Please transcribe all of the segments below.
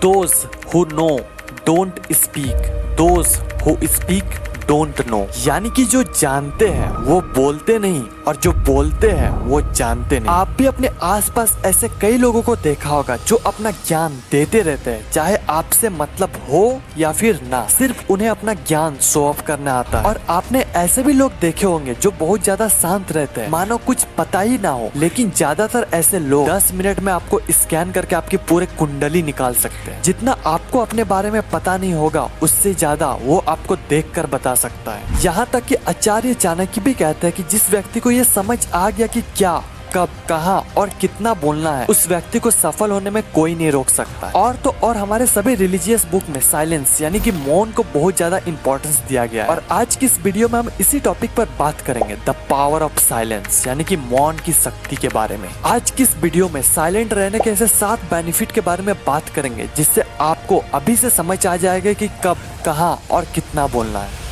Those who know don't speak, those who speak don't know. यानी कि जो जानते हैं वो बोलते नहीं और जो बोलते हैं वो जानते नहीं। आप भी अपने आसपास ऐसे कई लोगों को देखा होगा जो अपना ज्ञान देते रहते हैं, चाहे आपसे मतलब हो या फिर ना, सिर्फ उन्हें अपना ज्ञान शो ऑफ करना आता है। और आपने ऐसे भी लोग देखे होंगे जो बहुत ज्यादा शांत रहते हैं, मानो कुछ पता ही ना हो, लेकिन ज्यादातर ऐसे लोग 10 मिनट में आपको स्कैन करके आपकी पूरे कुंडली निकाल सकते हैं। जितना आपको अपने बारे में पता नहीं होगा उससे ज्यादा वो आपको देखकर बता सकता है। यहाँ तक कि आचार्य चाणक्य भी कहते हैं कि जिस व्यक्ति को ये समझ आ गया कि क्या, कब, कहाँ और कितना बोलना है, उस व्यक्ति को सफल होने में कोई नहीं रोक सकता। और तो और हमारे सभी रिलीजियस बुक में साइलेंस यानी कि मौन को बहुत ज्यादा इंपॉर्टेंस दिया गया है। और आज की इस वीडियो में हम इसी टॉपिक पर बात करेंगे, द पावर ऑफ साइलेंस यानी कि मौन की शक्ति के बारे में। आज की इस वीडियो में साइलेंट रहने के ऐसे 7 बेनिफिट के बारे में बात करेंगे जिससे आपको अभी से समझ आ जाएगा कि कब, कहाँ और कितना बोलना है।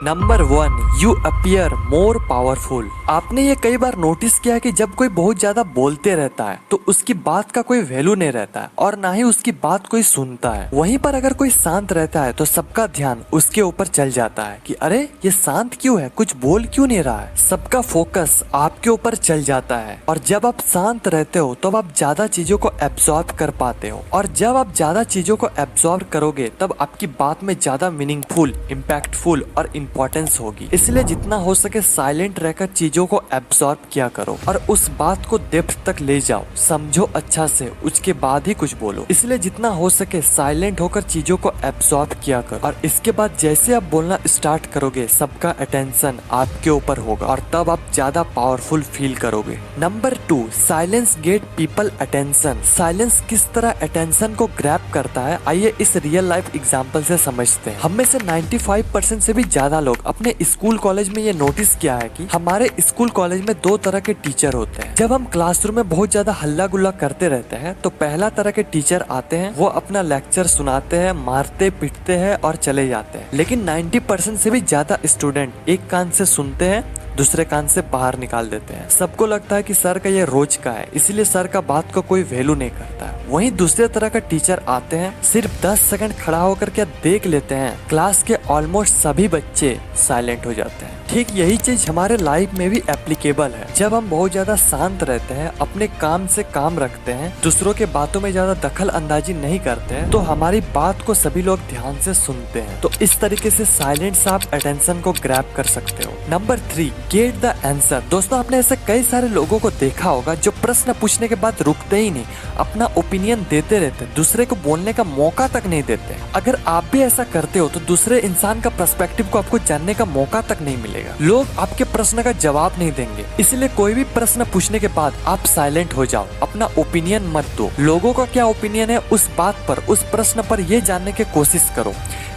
Number 1, you appear more powerful. आपने ये कई बार नोटिस किया है कि जब कोई बहुत ज्यादा बोलते रहता है तो उसकी बात का कोई वैल्यू नहीं रहता है और ना ही उसकी बात कोई सुनता है। वहीं पर अगर कोई शांत रहता है तो सबका ध्यान उसके ऊपर चल जाता है कि अरे ये शांत क्यों है, कुछ बोल क्यों नहीं रहा है। सबका फोकस आपके ऊपर चल जाता है। और जब आप शांत रहते हो तब आप ज्यादा चीजों को एब्जॉर्ब कर पाते हो, और जब आप ज्यादा चीजों को एब्जॉर्ब करोगे तब आपकी बात में ज्यादा मीनिंगफुल, इम्पैक्टफुल और इंपॉर्टेंस होगी। इसलिए जितना हो सके साइलेंट रहकर चीजों को एब्जॉर्ब किया करो और उस बात को डेप्थ तक ले जाओ, समझो अच्छा से, उसके बाद ही कुछ बोलो। इसलिए जितना हो सके साइलेंट होकर चीजों को एब्जॉर्ब किया करो और इसके बाद जैसे आप बोलना स्टार्ट करोगे सबका अटेंशन आपके ऊपर होगा और तब आप ज्यादा पावरफुल फील करोगे। Number 2, silence get people attention. Silence किस तरह अटेंशन को ग्रैब करता है, आइए इस रियल लाइफ एग्जांपल से समझते हैं। हम में से 95% से भी ज्यादा लोग अपने स्कूल कॉलेज में ये नोटिस किया है कि हमारे स्कूल कॉलेज में 2 तरह के टीचर होते हैं। जब हम क्लासरूम में बहुत ज्यादा हल्ला गुल्ला करते रहते हैं तो पहला तरह के टीचर आते हैं, वो अपना लेक्चर सुनाते हैं, मारते पीटते हैं और चले जाते हैं। लेकिन 90% से भी ज्यादा स्टूडेंट एक कान से सुनते हैं, दूसरे कान से बाहर निकाल देते हैं। सबको लगता है कि सर का ये रोज का है, इसलिए सर का बात को कोई वैल्यू नहीं करता है। वहीं दूसरे तरह का टीचर आते हैं, सिर्फ 10 सेकंड खड़ा होकर क्या देख लेते हैं, क्लास के ऑलमोस्ट सभी बच्चे साइलेंट हो जाते हैं। ठीक यही चीज हमारे लाइफ में भी एप्लीकेबल है। जब हम बहुत ज्यादा शांत रहते हैं, अपने काम से काम रखते हैं, दूसरों के बातों में ज्यादा दखल अंदाजी नहीं करते हैं, तो हमारी बात को सभी लोग ध्यान से सुनते हैं। तो इस तरीके से साइलेंट से आप अटेंशन को ग्रैब कर सकते हो। Number 3, get the answer. दोस्तों आपने ऐसे कई सारे लोगों को देखा होगा जो प्रश्न पूछने के बाद रुकते ही नहीं, अपना ओपिनियन देते रहते, दूसरे को बोलने का मौका तक नहीं देते। अगर आप भी ऐसा करते हो तो दूसरे इंसान का पर्सपेक्टिव को आपको जानने का मौका तक नहीं मिलेगा। लोग आपके प्रश्न का जवाब नहीं देंगे, इसलिए कोई भी प्रश्न पूछने के बाद आप साइलेंट हो जाओ, अपना ओपिनियन मत दो। लोगों का क्या ओपिनियन है उस बात पर, उस प्रश्न पर ये जानने की कोशिश करो,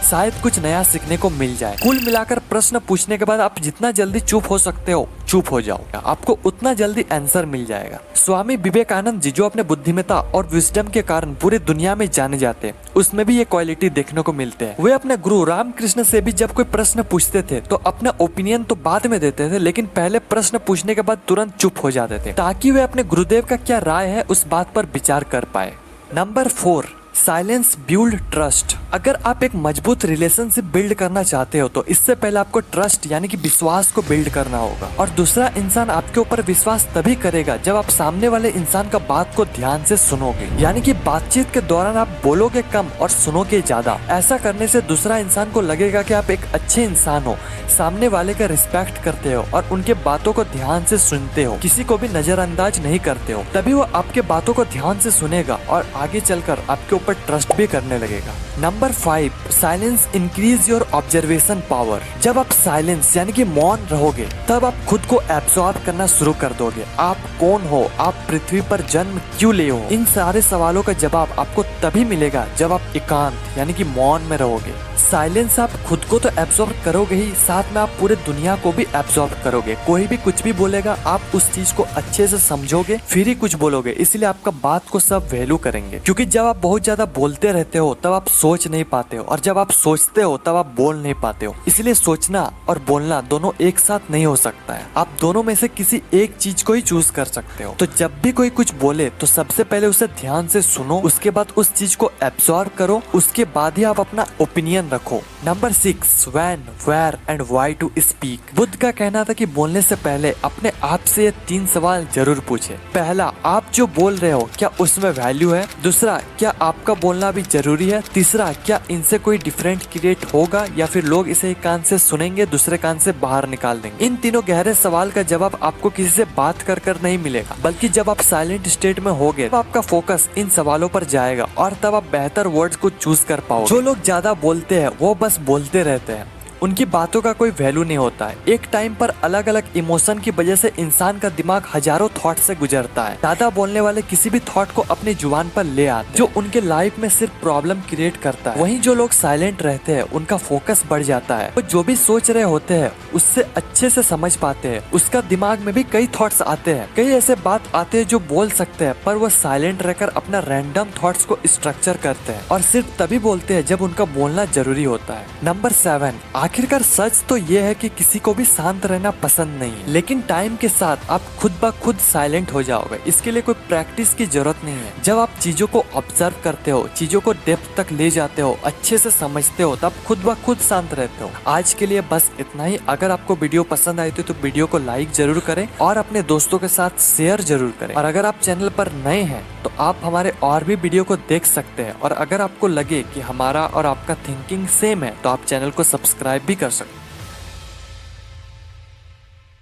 शायद कुछ नया सीखने को मिल जाए। कुल मिलाकर प्रश्न पूछने के बाद आप जितना जल्दी चुप हो सकते हो चुप हो जाओ, आपको उतना जल्दी आंसर मिल जाएगा। स्वामी विवेकानंद जी जो अपने बुद्धिमत्ता और विजडम के कारण पूरी दुनिया में जाने जाते हैं, उसमें भी ये क्वालिटी देखने को मिलते हैं। वे अपने गुरु रामकृष्ण से भी जब कोई प्रश्न पूछते थे तो अपना ओपिनियन तो बाद में देते थे, लेकिन पहले प्रश्न पूछने के बाद तुरंत चुप हो जाते थे ताकि वे अपने गुरुदेव का क्या राय है उस बात पर विचार कर पाए। Number 4, silence build trust. अगर आप एक मजबूत रिलेशनशिप बिल्ड करना चाहते हो तो इससे पहले आपको ट्रस्ट यानी कि विश्वास को बिल्ड करना होगा। और दूसरा इंसान आपके ऊपर विश्वास तभी करेगा जब आप सामने वाले इंसान का बात को ध्यान से सुनोगे, यानी कि बातचीत के दौरान आप बोलोगे कम और सुनोगे ज्यादा। ऐसा करने से दूसरा इंसान को लगेगा कि आप एक अच्छे इंसान हो, सामने वाले का रिस्पेक्ट करते हो और उनके बातों को ध्यान से सुनते हो, किसी को भी नजरअंदाज नहीं करते हो। तभी वो आपके बातों को ध्यान से सुनेगा और आगे चलकर आपके ऊपर ट्रस्ट भी करने लगेगा। Number 5, silence increase your observation power. जब आप साइलेंस यानी कि मौन रहोगे तब आप खुद को एब्जॉर्ब करना शुरू कर दोगे। आप कौन हो, आप पृथ्वी पर जन्म क्यों लिए हो, इन सारे सवालों का जवाब आपको तभी मिलेगा जब आप एकांत यानी कि मौन में रहोगे। साइलेंस आप खुद को तो एब्जॉर्ब करोगे ही, साथ में आप पूरे दुनिया को भी एब्जॉर्ब करोगे। कोई भी कुछ भी बोलेगा, आप उस चीज को अच्छे से समझोगे फिर ही कुछ बोलोगे, इसलिए आपका बात को सब वैल्यू करेंगे। क्योंकि जब आप बहुत ज्यादा बोलते रहते हो तब आप सोच नहीं पाते हो, और जब आप सोचते हो तब आप बोल नहीं पाते हो। इसलिए सोचना और बोलना दोनों एक साथ नहीं हो सकता है, आप दोनों में से किसी एक चीज को ही चूज कर सकते हो। तो जब भी कोई कुछ बोले तो सबसे पहले उसे ध्यान से सुनो, उसके बाद उस चीज को एब्जॉर्ब करो, उसके बाद ही आप अपना ओपिनियन रखो। Number 6, when, where and why to speak. Buddha का कहना था कि बोलने से पहले अपने आप से ये 3 सवाल जरूर पूछे। पहला, आप जो बोल रहे हो क्या उसमें वैल्यू है? दूसरा, क्या आपका बोलना भी जरूरी है? तीसरा, क्या इनसे कोई डिफरेंट क्रिएट होगा या फिर लोग इसे एक कान से सुनेंगे दूसरे कान से बाहर निकाल देंगे? इन तीनों गहरे सवाल का जवाब आपको किसी से बात कर नहीं मिलेगा, बल्कि जब आप साइलेंट स्टेट में होगे तब आपका फोकस इन सवालों पर जाएगा और तब आप बेहतर वर्ड्स को चूज कर पाओगे। जो लोग ज्यादा बोलते हैं वो बस बोलते रहते हैं, उनकी बातों का कोई वैल्यू नहीं होता है। एक टाइम पर अलग अलग इमोशन की वजह से इंसान का दिमाग हजारों थॉट से गुजरता है। ज्यादा बोलने वाले किसी भी थॉट को अपनी जुबान पर ले आते हैं, जो उनके लाइफ में सिर्फ प्रॉब्लम क्रिएट करता है। वहीं जो लोग साइलेंट रहते हैं उनका फोकस बढ़ जाता है, वो जो भी सोच रहे होते हैं उससे अच्छे से समझ पाते हैं। उसका दिमाग में भी कई थॉट्स आते हैं, कई ऐसे बात आते हैं जो बोल सकते हैं, पर वो साइलेंट रहकर अपना रैंडम थॉट्स को स्ट्रक्चर करते हैं और सिर्फ तभी बोलते हैं जब उनका बोलना जरूरी होता है। नंबर 7, आखिरकार सच तो ये है कि किसी को भी शांत रहना पसंद नहीं है, लेकिन टाइम के साथ आप खुद ब खुद साइलेंट हो जाओगे। इसके लिए कोई प्रैक्टिस की जरूरत नहीं है। जब आप चीजों को ऑब्जर्व करते हो, चीजों को डेप्थ तक ले जाते हो, अच्छे से समझते हो, तब खुद ब खुद शांत रहते हो। आज के लिए बस इतना ही। अगर आपको वीडियो पसंद आई तो वीडियो को लाइक जरूर करें और अपने दोस्तों के साथ शेयर जरूर करें। और अगर आप चैनल पर नए हैं तो आप हमारे और भी वीडियो को देख सकते हैं, और अगर आपको लगे कि हमारा और आपका थिंकिंग सेम है तो आप चैनल को सब्सक्राइब भी कर सकते हैं।